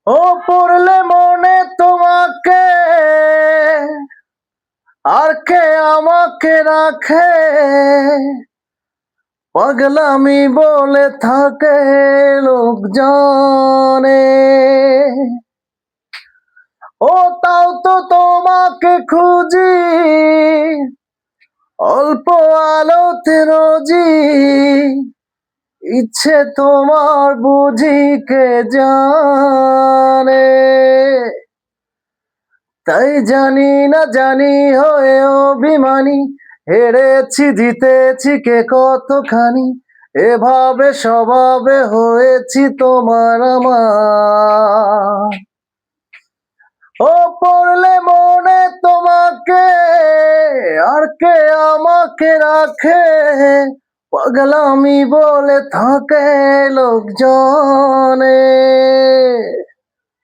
ও পড়লে মনে তোমাকে, আর কে আমাকে রাখে, পাগলামি বলে থাকে লোকজনে। ও তাও তো তোমাকে খুঁজি অল্প আলোতে রোজি, ইচ্ছে তোমার বুঝি কে জানে। তাই জানি না জানি হয়ে অভিমানী, হেরেছি জিতেছি কে কতখানি, এভাবে স্বভাবে হয়েছি তোমার আমার। ও পড়লে মনে তোমাকে, আর কে আমাকে রাখে, পাগলামি বলে থাকে লোকজনে।